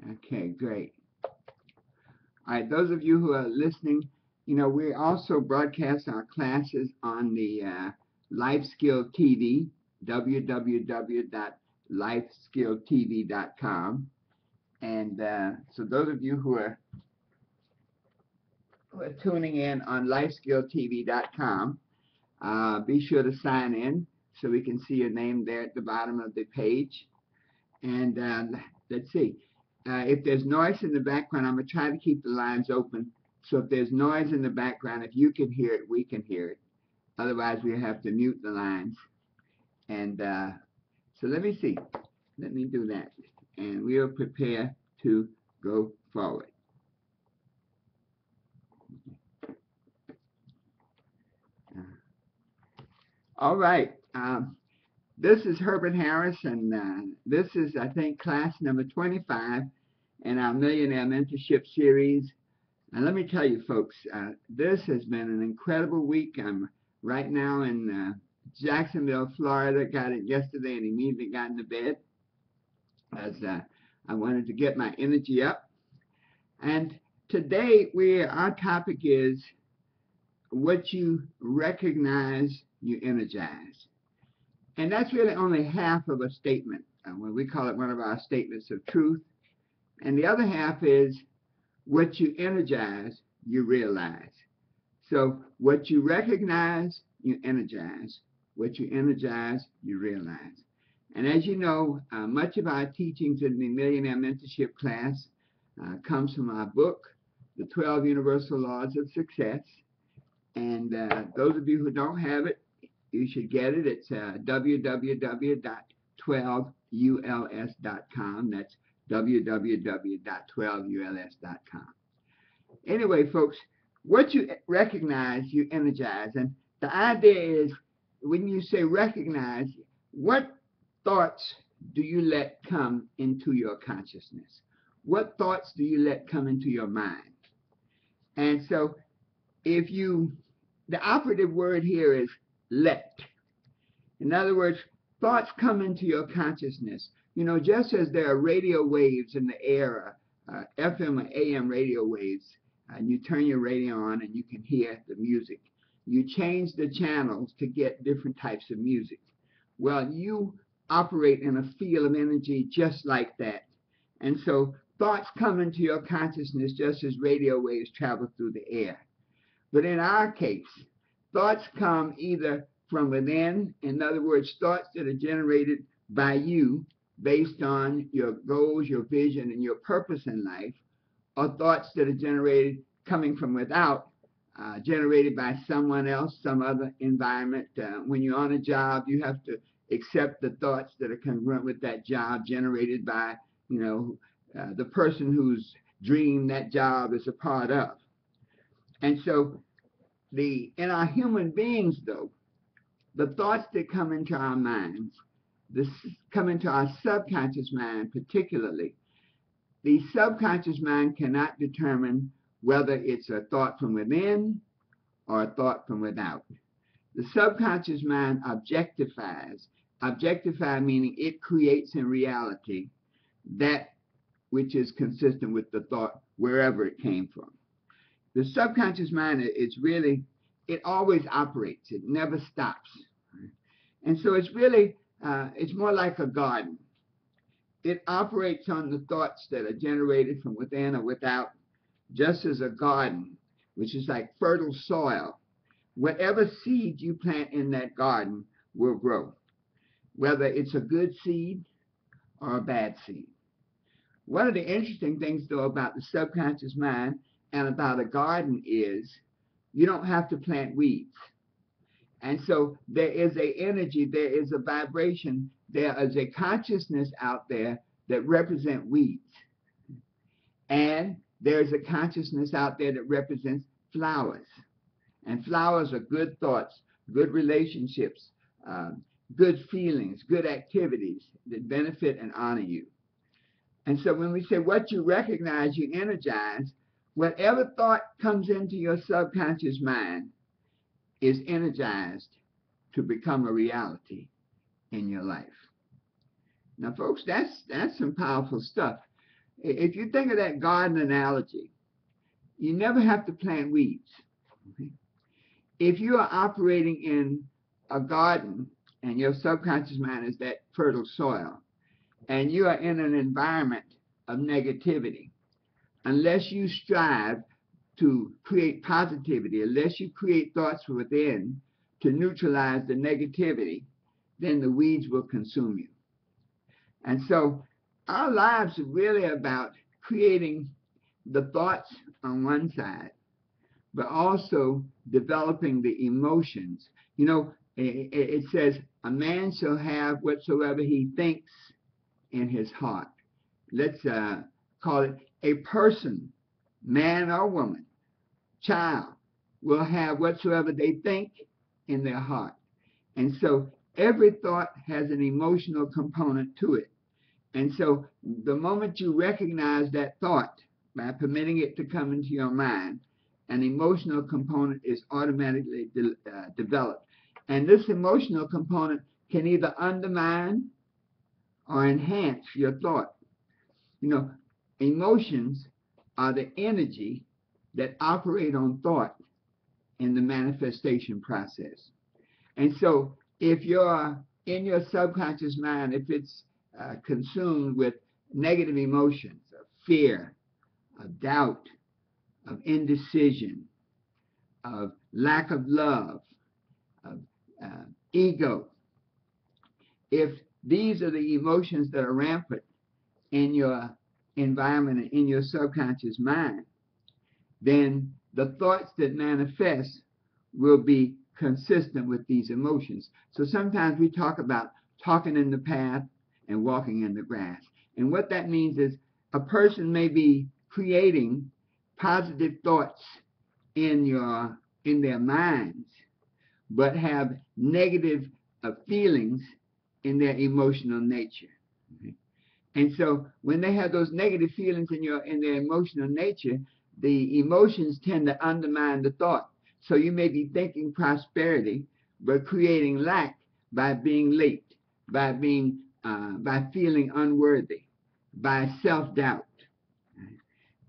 Okay, great. All right, those of you who are listening, we also broadcast our classes on the Life Skill TV, www.lifeskilltv.com. And so those of you who are tuning in on lifeskilltv.com, be sure to sign in so we can see your name there at the bottom of the page. And let's see. If there's noise in the background, I'm going to try to keep the lines open. So if there's noise in the background, if you can hear it, we can hear it. Otherwise, we have to mute the lines. And so let me see. Let me do that. And we'll prepare to go forward. All right. This is Herbert Harris, and this is, I think, class number 25 in our Millionaire Mentorship series. And let me tell you, folks, this has been an incredible week. I'm right now in Jacksonville, Florida. Got it yesterday and immediately got into bed as I wanted to get my energy up. And today, our topic is what you recognize, you energize. And that's really only half of a statement. When we call it one of our statements of truth. And the other half is what you energize, you realize. So what you recognize, you energize. What you energize, you realize. And as you know, much of our teachings in the Millionaire Mentorship class comes from our book, The 12 Universal Laws of Success. And those of you who don't have it, you should get it. It's www.12uls.com. That's www.12uls.com. Anyway, folks, what you recognize, you energize. And the idea is, when you say recognize, what thoughts do you let come into your consciousness? What thoughts do you let come into your mind? And so the operative word here is let. In other words, thoughts come into your consciousness. Just as there are radio waves in the air, FM or AM radio waves, and you turn your radio on and you can hear the music. You change the channels to get different types of music. Well, you operate in a field of energy just like that. And so thoughts come into your consciousness just as radio waves travel through the air. But in our case, thoughts come either from within, in other words, thoughts that are generated by you based on your goals, your vision, and your purpose in life, or thoughts that are generated coming from without, generated by someone else, some other environment. When you're on a job, you have to accept the thoughts that are congruent with that job, generated by, the person whose dream that job is a part of. And so in our human beings, though, the thoughts that come into our minds, come into our subconscious mind particularly, the subconscious mind cannot determine whether it's a thought from within or a thought from without. The subconscious mind objectifies. Objectify meaning it creates in reality that which is consistent with the thought wherever it came from. The subconscious mind is really, it always operates. It never stops. And so it's really, it's more like a garden. It operates on the thoughts that are generated from within or without, just as a garden, which is like fertile soil. Whatever seed you plant in that garden will grow, whether it's a good seed or a bad seed. One of the interesting things, though, about the subconscious mind and about a garden is you don't have to plant weeds. And so there is an energy, there is a vibration, there is a consciousness out there that represents weeds. And there's a consciousness out there that represents flowers. And flowers are good thoughts, good relationships, good feelings, good activities that benefit and honor you. And so when we say what you recognize, you energize, whatever thought comes into your subconscious mind is energized to become a reality in your life. Now, folks, that's some powerful stuff. If you think of that garden analogy, you never have to plant weeds. Okay? If you are operating in a garden and your subconscious mind is that fertile soil, and you are in an environment of negativity, unless you strive to create positivity, unless you create thoughts within to neutralize the negativity, then the weeds will consume you. And so our lives are really about creating the thoughts on one side, but also developing the emotions. You know, it says, a man shall have whatsoever he thinks in his heart. Let's call it a person, man or woman, child, will have whatsoever they think in their heart. And so every thought has an emotional component to it. And so the moment you recognize that thought, by permitting it to come into your mind, an emotional component is automatically developed. And this emotional component can either undermine or enhance your thought. You know, emotions are the energy that operate on thought in the manifestation process. And so if you're in your subconscious mind, if it's consumed with negative emotions of fear, of doubt, of indecision, of lack of love, of ego, if these are the emotions that are rampant in your environment and in your subconscious mind, then the thoughts that manifest will be consistent with these emotions. So sometimes we talk about talking in the path and walking in the grass. And what that means is a person may be creating positive thoughts in their minds, but have negative feelings in their emotional nature. Okay? And so when they have those negative feelings in their emotional nature, the emotions tend to undermine the thought. So you may be thinking prosperity, but creating lack by being late, by feeling unworthy, by self-doubt.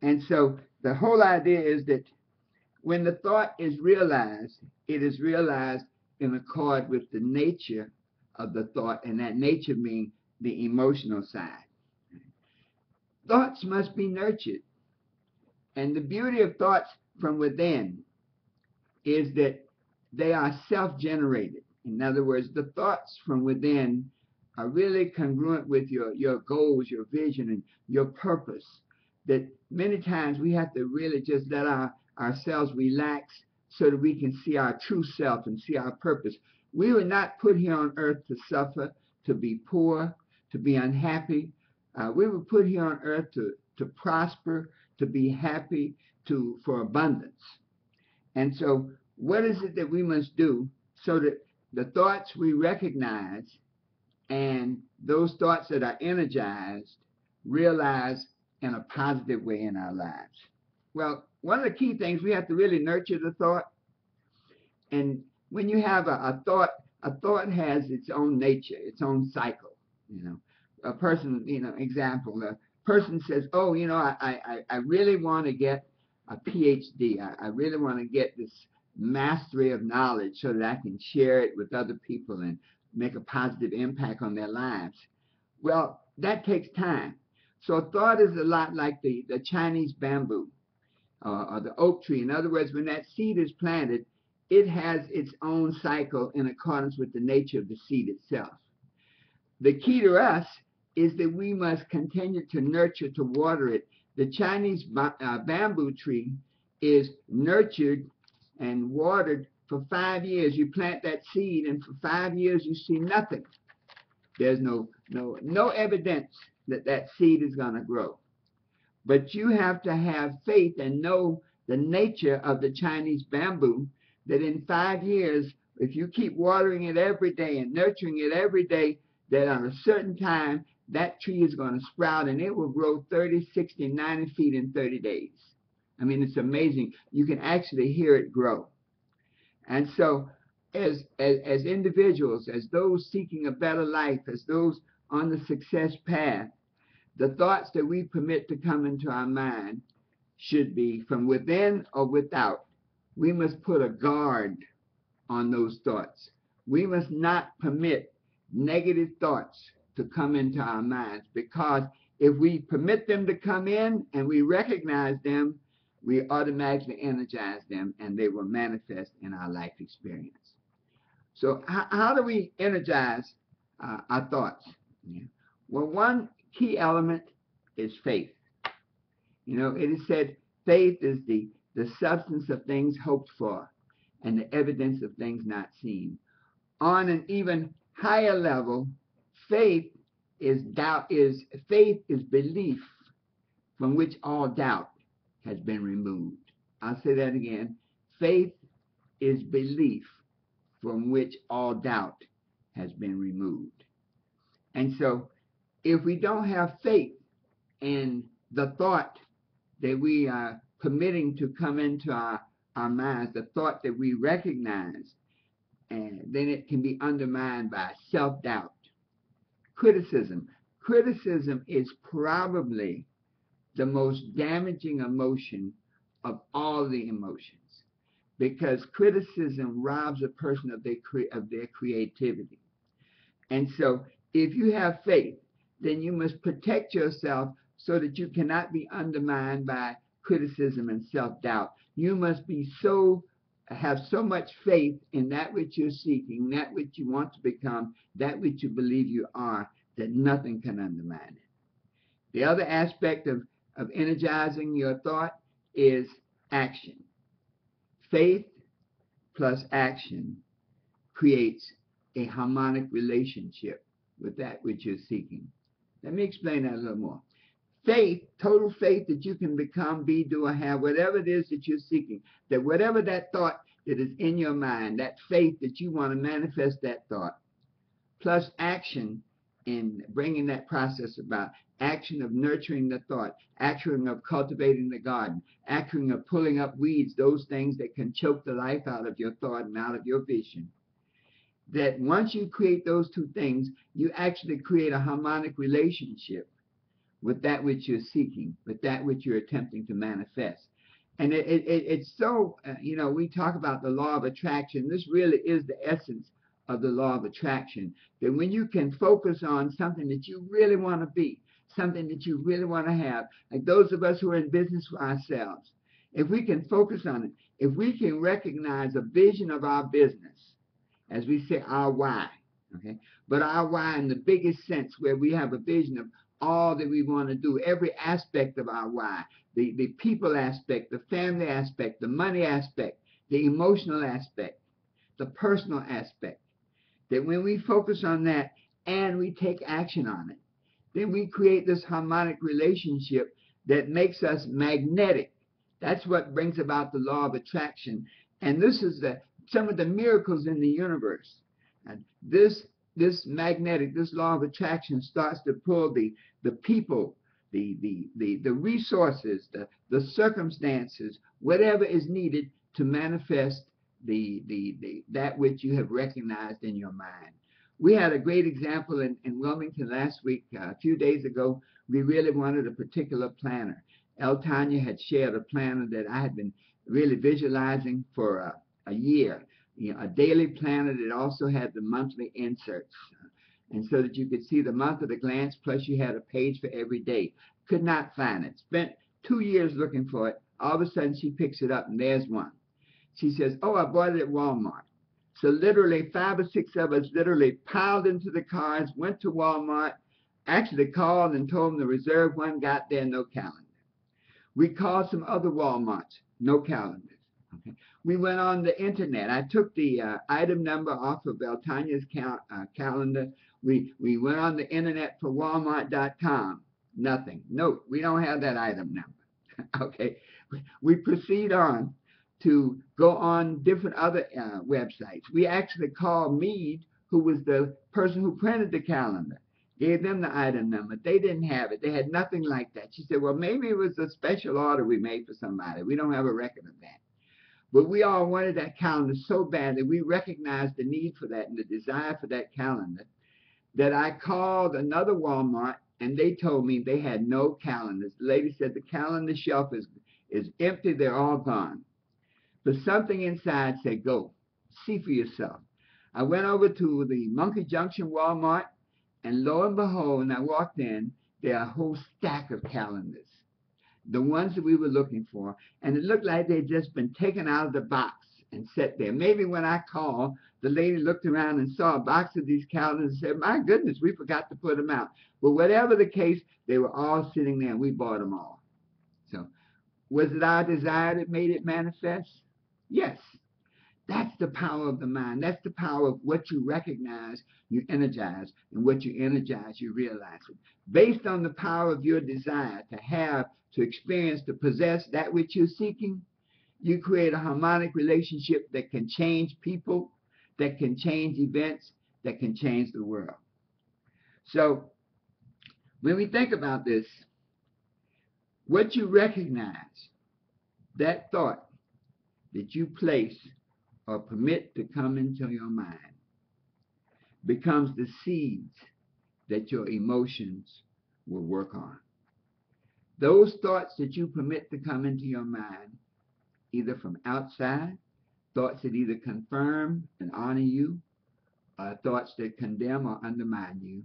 And so the whole idea is that when the thought is realized, it is realized in accord with the nature of the thought, and that nature being the emotional side. Thoughts must be nurtured. And the beauty of thoughts from within is that they are self-generated. In other words, the thoughts from within are really congruent with your goals, your vision, and your purpose. That many times we have to really just let ourselves relax so that we can see our true self and see our purpose. We were not put here on earth to suffer, to be poor, to be unhappy. We were put here on earth to prosper, to be happy, for abundance. And so what is it that we must do so that the thoughts we recognize and those thoughts that are energized realize in a positive way in our lives? Well, one of the key things, we have to really nurture the thought. And when you have a thought has its own nature, its own cycle. You know, a person, example, a person says, oh, I really want to get a PhD. I really want to get this mastery of knowledge so that I can share it with other people and make a positive impact on their lives. Well, that takes time. So a thought is a lot like the Chinese bamboo or the oak tree. In other words, when that seed is planted, it has its own cycle in accordance with the nature of the seed itself. The key to us is that we must continue to nurture, to water it. The Chinese bamboo tree is nurtured and watered for 5 years. You plant that seed, and for 5 years you see nothing. There's no evidence that that seed is going to grow. But you have to have faith and know the nature of the Chinese bamboo, that in 5 years, if you keep watering it every day and nurturing it every day, that at a certain time, that tree is going to sprout and it will grow 30, 60, 90 feet in 30 days. I mean, it's amazing. You can actually hear it grow. And so as individuals, as those seeking a better life, as those on the success path, the thoughts that we permit to come into our mind should be from within or without. We must put a guard on those thoughts. We must not permit negative thoughts to come into our minds, because if we permit them to come in and we recognize them, we automatically energize them and they will manifest in our life experience. So how do we energize our thoughts? Yeah. Well, one key element is faith. You know, it is said faith is the substance of things hoped for and the evidence of things not seen. On an even higher level, faith is belief from which all doubt has been removed. I'll say that again. Faith is belief from which all doubt has been removed. And so if we don't have faith in the thought that we are permitting to come into our minds, the thought that we recognize, and then it can be undermined by self-doubt. Criticism. Criticism is probably the most damaging emotion of all the emotions, because criticism robs a person of their creativity. And so if you have faith, then you must protect yourself so that you cannot be undermined by criticism and self-doubt. You must have so much faith in that which you're seeking, that which you want to become, that which you believe you are, that nothing can undermine it. The other aspect of energizing your thought is action. Faith plus action creates a harmonic relationship with that which you're seeking. Let me explain that a little more. Faith, total faith that you can become, be, do, or have, whatever it is that you're seeking, that whatever that thought that is in your mind, that faith that you want to manifest that thought, plus action in bringing that process about, action of nurturing the thought, action of cultivating the garden, action of pulling up weeds, those things that can choke the life out of your thought and out of your vision. That once you create those two things, you actually create a harmonic relationship with that which you're seeking, with that which you're attempting to manifest. And it's so, we talk about the law of attraction. This really is the essence of the law of attraction, that when you can focus on something that you really want to be, something that you really want to have, like those of us who are in business for ourselves, if we can focus on it, if we can recognize a vision of our business, as we say, our why, okay, but our why in the biggest sense, where we have a vision of all that we want to do, every aspect of our why, the people aspect, the family aspect, the money aspect, the emotional aspect, the personal aspect, that when we focus on that and we take action on it, then we create this harmonic relationship that makes us magnetic. That's what brings about the law of attraction. And this is some of the miracles in the universe. And this law of attraction starts to pull the people, the resources, the circumstances, whatever is needed to manifest that which you have recognized in your mind. We had a great example in Wilmington last week. A few days ago, we really wanted a particular planner. Tanya had shared a planner that I had been really visualizing for a year. A daily planner that also had the monthly inserts. And so that you could see the month at a glance, plus you had a page for every day. Could not find it. Spent 2 years looking for it. All of a sudden, she picks it up, and there's one. She says, oh, I bought it at Walmart. So literally 5 or 6 of us literally piled into the cars, went to Walmart, actually called and told them the reserve one, got there, no calendar. We called some other Walmarts, no calendars. Okay. We went on the internet. I took the item number off of Tanya's calendar. We went on the internet for Walmart.com. Nothing. No, we don't have that item number. Okay. We proceed on to go on different other websites. We actually called Meade, who was the person who printed the calendar, gave them the item number. They didn't have it. They had nothing like that. She said, well, maybe it was a special order we made for somebody. We don't have a record of that. But we all wanted that calendar so bad that we recognized the need for that and the desire for that calendar, that I called another Walmart and they told me they had no calendars. The lady said the calendar shelf is empty, they're all gone. But something inside said, go, see for yourself. I went over to the Monkey Junction Walmart, and lo and behold, when I walked in, there are a whole stack of calendars, the ones that we were looking for, and it looked like they'd just been taken out of the box and set there. Maybe when I called, the lady looked around and saw a box of these calendars and said, my goodness, we forgot to put them out. But whatever the case, they were all sitting there, and we bought them all. So was it our desire that made it manifest? Yes. That's the power of the mind. That's the power of what you recognize, you energize, and what you energize, you realize it. Based on the power of your desire to have, to experience, to possess that which you're seeking, you create a harmonic relationship that can change people, that can change events, that can change the world. So when we think about this, what you recognize, that thought that you place or permit to come into your mind, becomes the seeds that your emotions will work on. Those thoughts that you permit to come into your mind, either from outside, thoughts that either confirm and honor you, or thoughts that condemn or undermine you,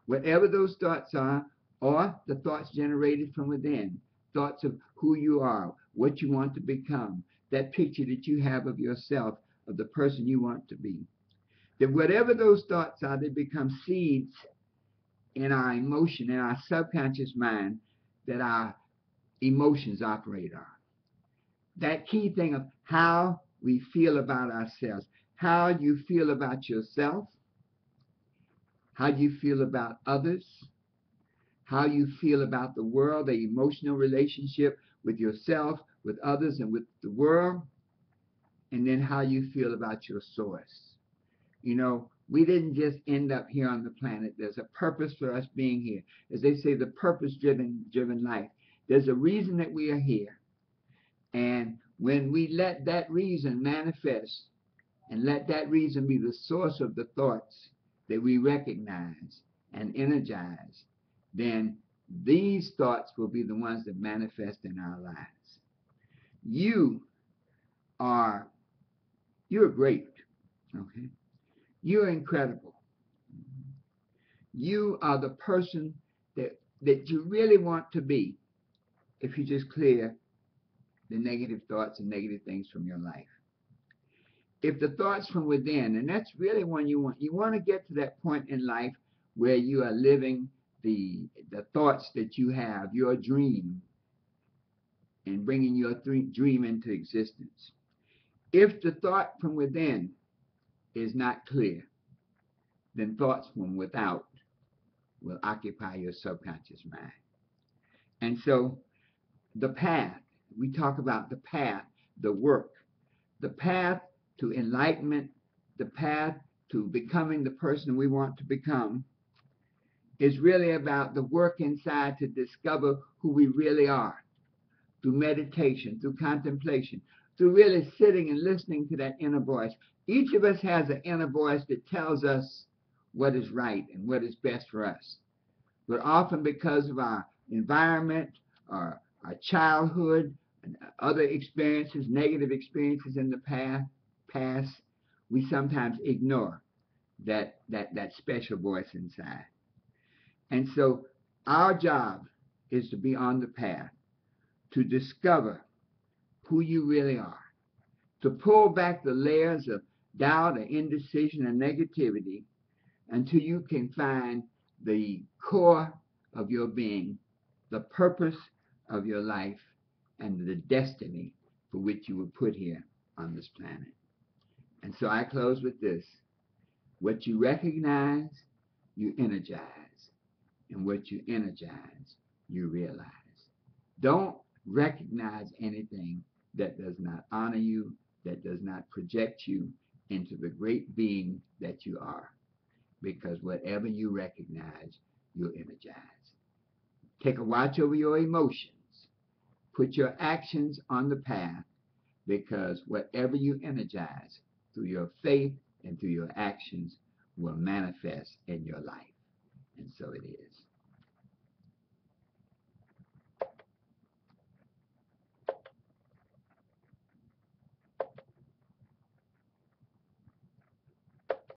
whatever those thoughts are, or the thoughts generated from within, thoughts of who you are, what you want to become, that picture that you have of yourself, of the person you want to be, that whatever those thoughts are, they become seeds in our emotion, in our subconscious mind, that our emotions operate on. That key thing of how we feel about ourselves, how you feel about yourself, how you feel about others, how you feel about the world, the emotional relationship with yourself, with others, and with the world, and then how you feel about your source. You know, we didn't just end up here on the planet. There's a purpose for us being here. As they say, the purpose-driven life. There's a reason that we are here. And when we let that reason manifest and let that reason be the source of the thoughts that we recognize and energize, then these thoughts will be the ones that manifest in our lives. You're great, okay? You're incredible. You are the person that you really want to be if you just clear the negative thoughts and negative things from your life. If the thoughts from within, and that's really when you want to get to that point in life where you are living the thoughts that you have, your dream, and bringing your dream into existence. If the thought from within is not clear, then thoughts from without will occupy your subconscious mind. And so the path, we talk about the path, the work, the path to enlightenment, the path to becoming the person we want to become, is really about the work inside to discover who we really are, through meditation, through contemplation, through really sitting and listening to that inner voice. Each of us has an inner voice that tells us what is right and what is best for us. But often because of our environment, or our childhood, and other experiences, negative experiences in the past, we sometimes ignore that special voice inside. And so our job is to be on the path, to discover who you really are, to pull back the layers of doubt and indecision and negativity until you can find the core of your being, the purpose of your life, and the destiny for which you were put here on this planet. And so I close with this. What you recognize, you energize. And what you energize, you realize. Don't recognize anything that does not honor you, that does not project you into the great being that you are. Because whatever you recognize, you'll energize. Take a watch over your emotions. Put your actions on the path, because whatever you energize through your faith and through your actions will manifest in your life. And so it is.